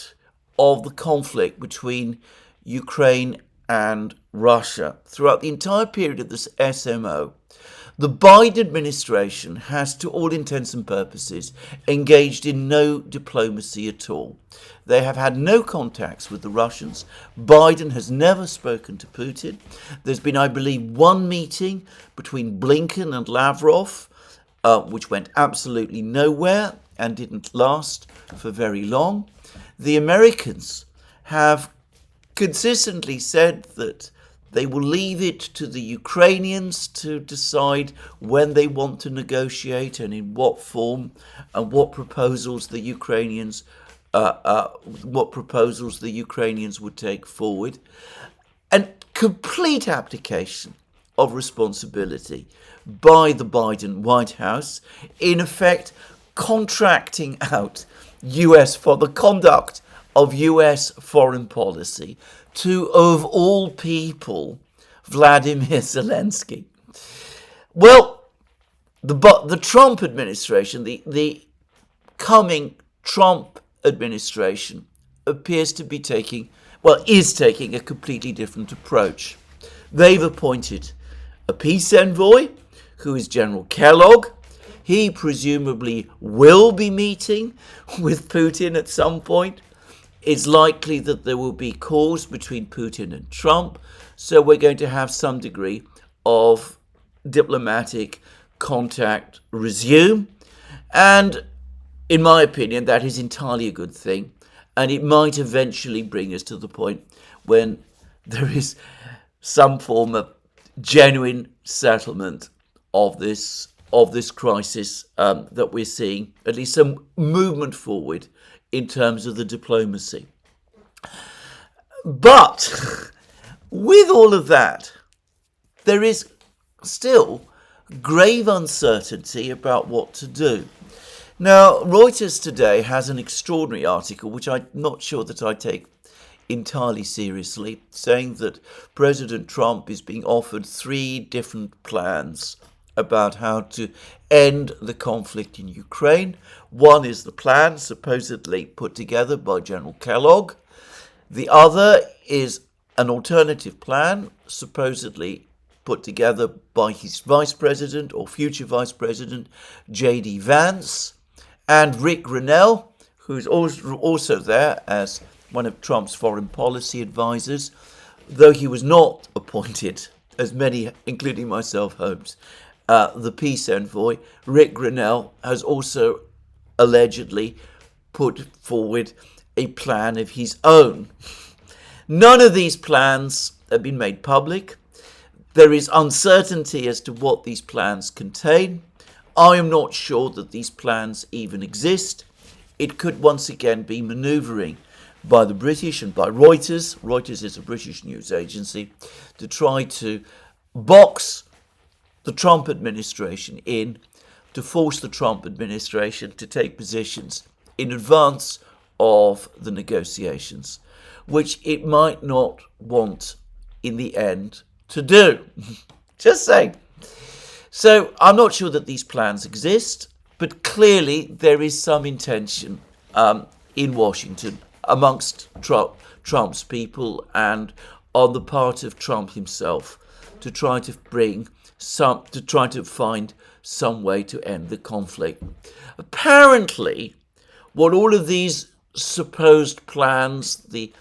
of the conflict between Ukraine and Russia, throughout the entire period of this SMO, the Biden administration has, to all intents and purposes, engaged in no diplomacy at all. They have had no contacts with the Russians. Biden has never spoken to Putin. There's been, I believe, one meeting between Blinken and Lavrov, which went absolutely nowhere and didn't last for very long. The Americans have consistently said that they will leave it to the Ukrainians to decide when they want to negotiate and in what form, and what proposals the Ukrainians would take forward. And complete abdication of responsibility by the Biden White House, in effect contracting out for the conduct of US foreign policy to, of all people, Vladimir Zelensky. Well, the Trump administration, the coming Trump administration, appears to be is taking a completely different approach. They've appointed a peace envoy, who is General Kellogg. He presumably will be meeting with Putin at some point. It's likely that there will be calls between Putin and Trump, so we're going to have some degree of diplomatic contact resume. And in my opinion, that is entirely a good thing, and it might eventually bring us to the point when there is some form of genuine settlement of this crisis that we're seeing, at least some movement forward in terms of the diplomacy. But with all of that, there is still grave uncertainty about what to do. Now, Reuters today has an extraordinary article, which I'm not sure that I take entirely seriously, saying that President Trump is being offered 3 different plans about how to end the conflict in Ukraine. One is the plan supposedly put together by General Kellogg. The other is an alternative plan supposedly put together by his vice president or future vice president, J.D. Vance, and Rick Grenell, who's also there as one of Trump's foreign policy advisors, though he was not appointed, as many, including myself, hopes, the peace envoy. Rick Grenell has also allegedly put forward a plan of his own. None of these plans have been made public. There is uncertainty as to what these plans contain. I am not sure that these plans even exist. It could once again be manoeuvring by the British and by Reuters. Reuters is a British news agency, to try to box the Trump administration in, to force the Trump administration to take positions in advance of the negotiations, which it might not want in the end to do. Just saying. So I'm not sure that these plans exist, but clearly there is some intention in Washington amongst Trump's people and on the part of Trump himself to try to find some way to end the conflict. Apparently, what all of these supposed plans, the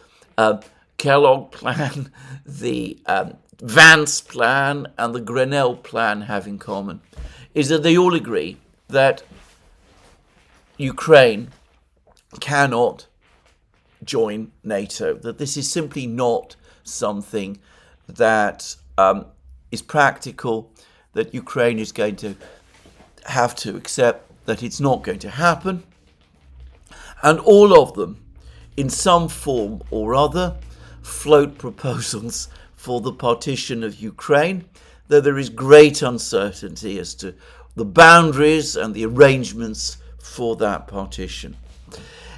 Kellogg plan, the Vance plan, and the Grenell plan have in common is that they all agree that Ukraine cannot join NATO, that this is simply not something that is practical, that Ukraine is going to have to accept that it's not going to happen. And all of them, in some form or other, float proposals for the partition of Ukraine, though there is great uncertainty as to the boundaries and the arrangements for that partition.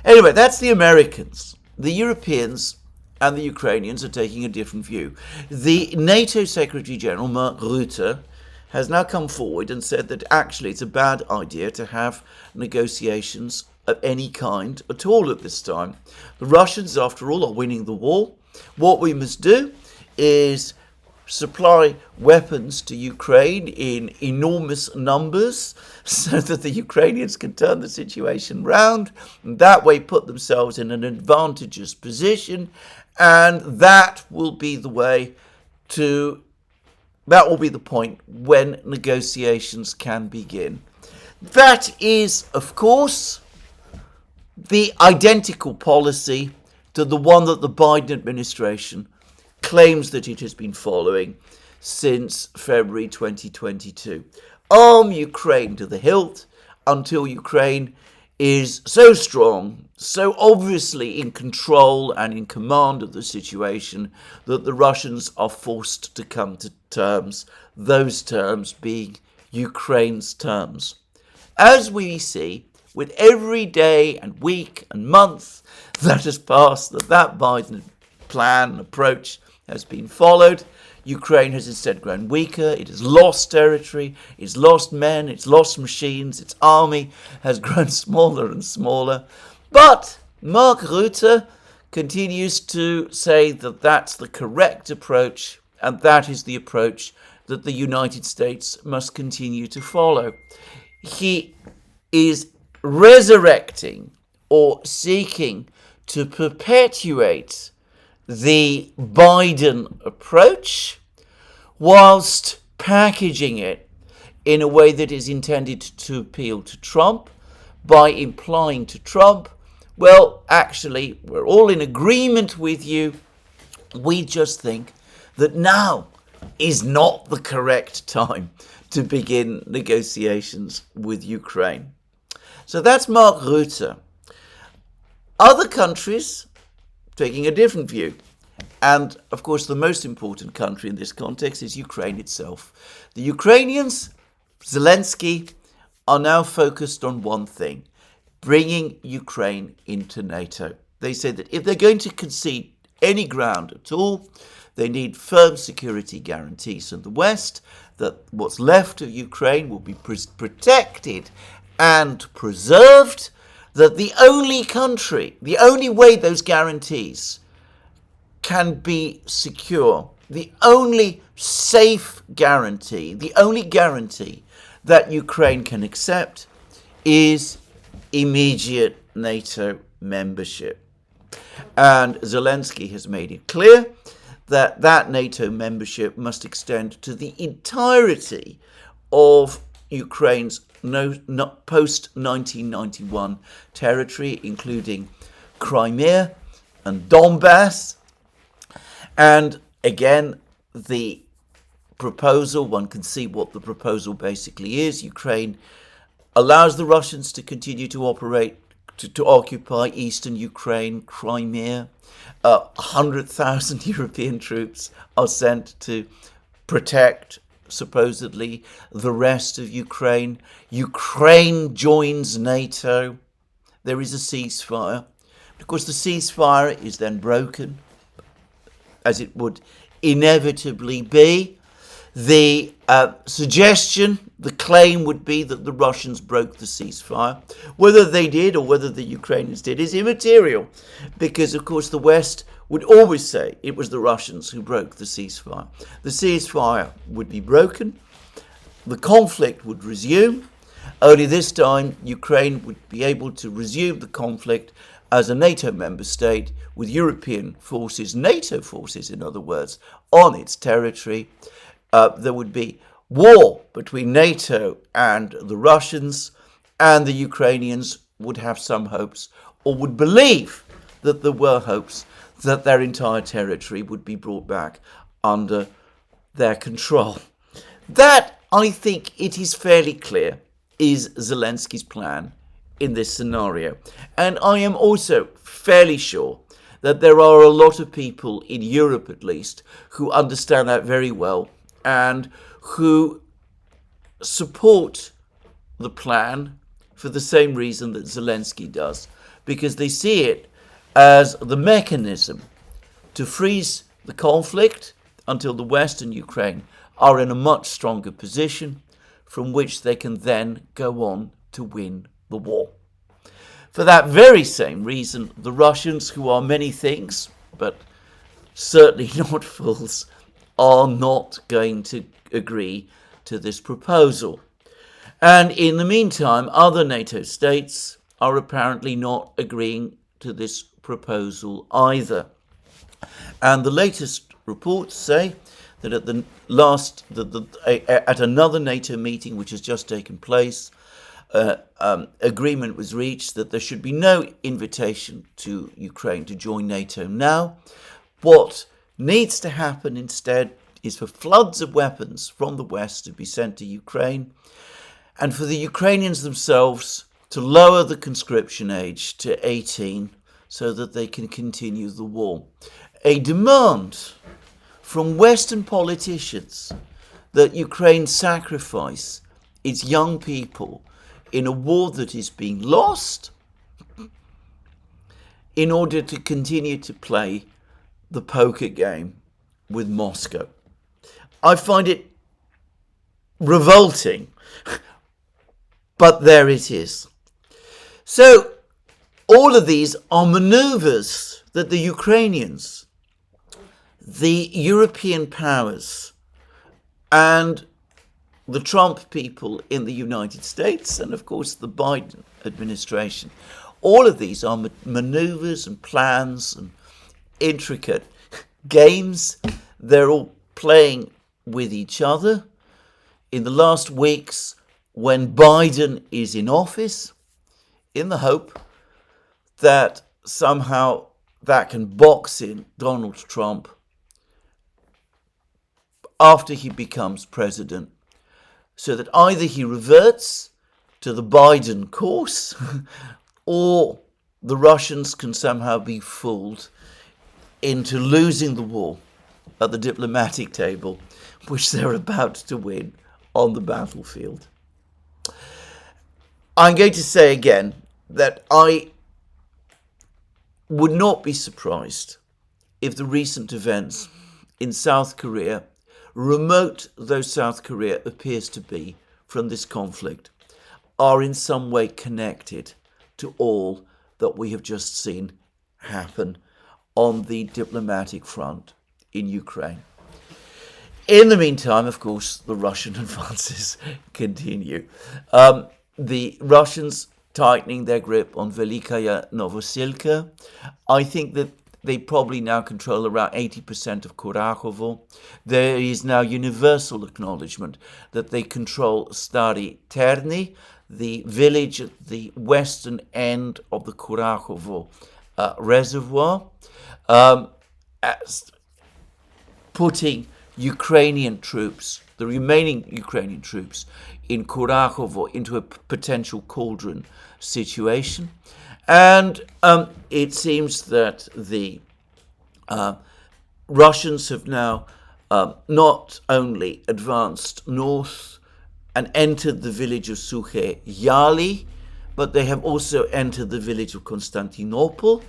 Anyway, that's the Americans. The Europeans and the Ukrainians are taking a different view. The NATO Secretary General, Mark Rutte, has now come forward and said that actually it's a bad idea to have negotiations of any kind at all at this time. The Russians, after all, are winning the war. What we must do is supply weapons to Ukraine in enormous numbers so that the Ukrainians can turn the situation round and that way put themselves in an advantageous position, and that will be the point when negotiations can begin. That is, of course, the identical policy to the one that the Biden administration claims that it has been following since February 2022. Arm Ukraine to the hilt until Ukraine is so strong, so obviously in control and in command of the situation that the Russians are forced to come to terms, those terms being Ukraine's terms. As we see, with every day and week and month that has passed, that Biden plan, approach has been followed, Ukraine has instead grown weaker, it has lost territory, it's lost men, it's lost machines, its army has grown smaller and smaller. But Mark Rutte continues to say that that's the correct approach, and that is the approach that the United States must continue to follow. He is resurrecting or seeking to perpetuate the Biden approach whilst packaging it in a way that is intended to appeal to Trump by implying to Trump, well, actually, we're all in agreement with you. We just think that now is not the correct time to begin negotiations with Ukraine. So that's Mark Rutte. Other countries taking a different view. And, of course, the most important country in this context is Ukraine itself. The Ukrainians, Zelensky, are now focused on one thing, bringing Ukraine into NATO. They say that if they're going to concede any ground at all, they need firm security guarantees from the West that what's left of Ukraine will be protected and preserved, that the only way those guarantees can be secure, the only safe guarantee, the only guarantee that Ukraine can accept is immediate NATO membership. And Zelensky has made it clear that that NATO membership must extend to the entirety of Ukraine's post-1991 territory, including Crimea and Donbass. And again, the proposal, one can see what the proposal basically is. Ukraine allows the Russians to continue to occupy eastern Ukraine, Crimea. 100,000 European troops are sent to protect, supposedly, the rest of Ukraine. Ukraine joins NATO. There is a ceasefire. Of course, the ceasefire is then broken, as it would inevitably be. The suggestion, the claim would be that the Russians broke the ceasefire. Whether they did or whether the Ukrainians did is immaterial, because, of course, the West would always say it was the Russians who broke the ceasefire. The ceasefire would be broken, the conflict would resume, only this time Ukraine would be able to resume the conflict as a NATO member state with European forces, NATO forces in other words, on its territory. There would be war between NATO and the Russians, and the Ukrainians would have some hopes, or would believe that there were hopes, that their entire territory would be brought back under their control. That, I think it is fairly clear, is Zelensky's plan in this scenario. And I am also fairly sure that there are a lot of people in Europe, at least, who understand that very well and who support the plan for the same reason that Zelensky does, because they see it as the mechanism to freeze the conflict until the West and Ukraine are in a much stronger position from which they can then go on to win the war. For that very same reason, the Russians, who are many things, but certainly not fools, are not going to agree to this proposal. And in the meantime, other NATO states are apparently not agreeing to this proposal either. And the latest reports say that at another NATO meeting which has just taken place, agreement was reached that there should be no invitation to Ukraine to join NATO now. What needs to happen instead is for floods of weapons from the West to be sent to Ukraine, and for the Ukrainians themselves to lower the conscription age to 18 so that they can continue the war. A demand from Western politicians that Ukraine sacrifice its young people in a war that is being lost in order to continue to play the poker game with Moscow. I find it revolting, but there it is. So all of these are maneuvers that the Ukrainians, the European powers, and the Trump people in the United States, and of course the Biden administration, all of these are maneuvers and plans and intricate games. They're all playing with each other. In the last weeks, when Biden is in office, in the hope that somehow that can box in Donald Trump after he becomes president, so that either he reverts to the Biden course or the Russians can somehow be fooled into losing the war at the diplomatic table, which they're about to win on the battlefield. I'm going to say again that I would not be surprised if the recent events in South Korea, remote though South Korea appears to be from this conflict, are in some way connected to all that we have just seen happen on the diplomatic front in Ukraine. In the meantime, of course, the Russian advances continue. The Russians tightening their grip on Velikaya Novosilka. I think that they probably now control around 80% of Kurakovo. There is now universal acknowledgement that they control Stary Terny, the village at the western end of the Kurakovo reservoir, putting Ukrainian troops, the remaining Ukrainian troops in Kurakovo, into a potential cauldron situation. And it seems that the Russians have now not only advanced north and entered the village of Suche Yali, but they have also entered the village of Constantinople,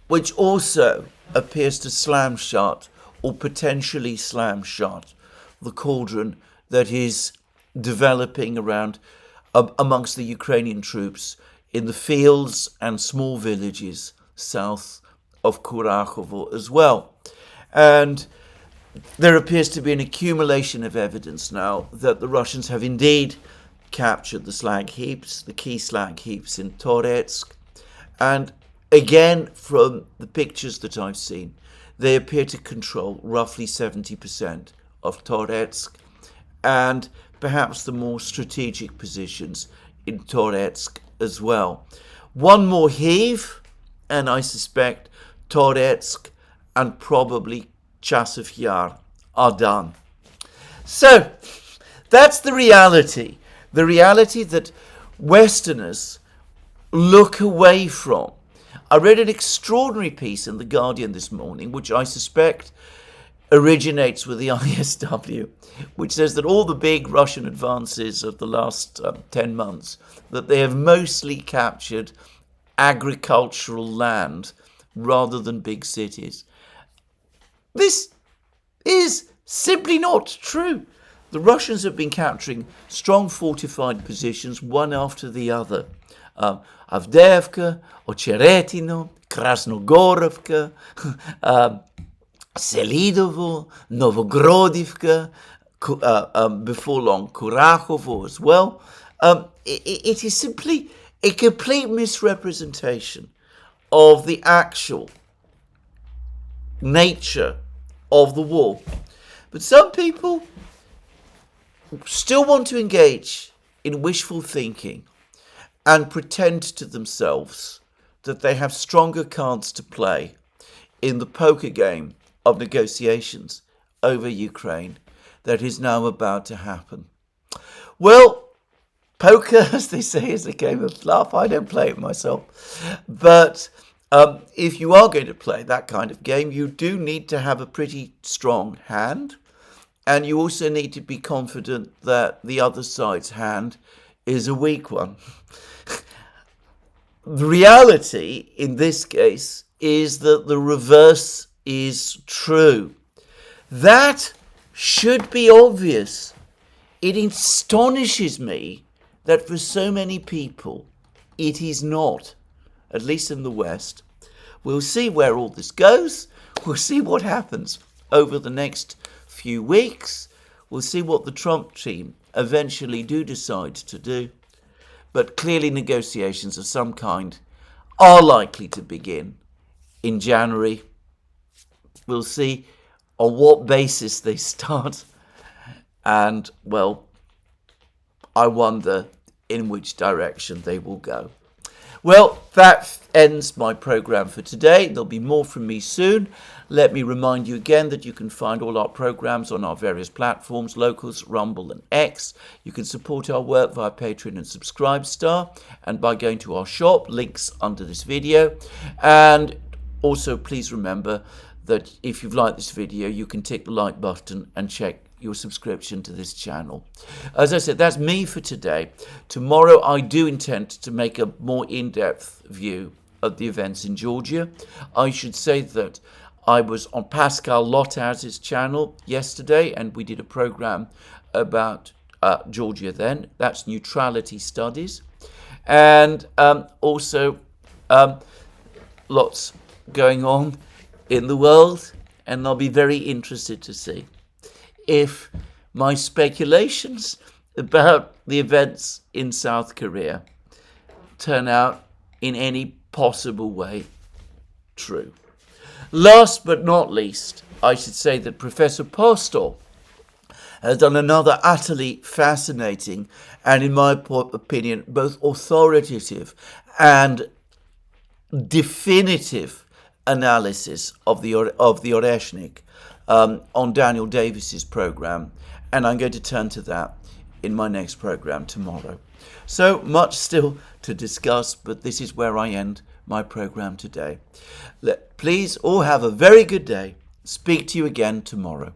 which also appears to slam shut, or potentially slam shut, the cauldron that is developing around amongst the Ukrainian troops in the fields and small villages south of Kurakovo as well. And there appears to be an accumulation of evidence now that the Russians have indeed captured the slag heaps, the key slag heaps in Toretsk. And again, from the pictures that I've seen, they appear to control roughly 70% of Toretsk and perhaps the more strategic positions in Toretsk as well. One more heave, and I suspect Toretsk and probably Chasiv Yar are done. So that's the reality that Westerners look away from. I read an extraordinary piece in The Guardian this morning, which I suspect originates with the ISW, which says that all the big Russian advances of the last 10 months, that they have mostly captured agricultural land rather than big cities. This is simply not true. The Russians have been capturing strong fortified positions one after the other. Avdiivka, Ocheretino, Krasnogorovka, Selidovo, Novogrodivka, before long Kurakovo as well. It is simply a complete misrepresentation of the actual nature of the war. But some people still want to engage in wishful thinking and pretend to themselves that they have stronger cards to play in the poker game of negotiations over Ukraine that is now about to happen. Well, poker, as they say, is a game of bluff. I don't play it myself. But if you are going to play that kind of game, you do need to have a pretty strong hand. And you also need to be confident that the other side's hand is a weak one. The reality in this case is that the reverse is true. That should be obvious. It astonishes me that for so many people it is not, at least in the West. We'll see where all this goes. We'll see what happens over the next few weeks. We'll see what the Trump team eventually do decide to do. But clearly negotiations of some kind are likely to begin in January. We'll see on what basis they start. And, well, I wonder in which direction they will go. Well, that ends my programme for today. There'll be more from me soon. Let me remind you again that you can find all our programmes on our various platforms, Locals, Rumble and X. You can support our work via Patreon and Subscribestar and by going to our shop, links under this video. And also please remember that if you've liked this video, you can tick the like button and check your subscription to this channel. As I said, that's me for today. Tomorrow I do intend to make a more in-depth view of the events in Georgia. I should say that I was on Pascal Lottaz's channel yesterday and we did a program about Georgia then. That's neutrality studies. And also lots going on in the world, and I'll be very interested to see if my speculations about the events in South Korea turn out in any possible way true. Last but not least, I should say that Professor Postol has done another utterly fascinating and, in my opinion, both authoritative and definitive analysis of the Oreshnik on Daniel Davis's program, and I'm going to turn to that in my next program tomorrow. So much still to discuss, but this is where I end my program today. Please all have a very good day. Speak to you again tomorrow.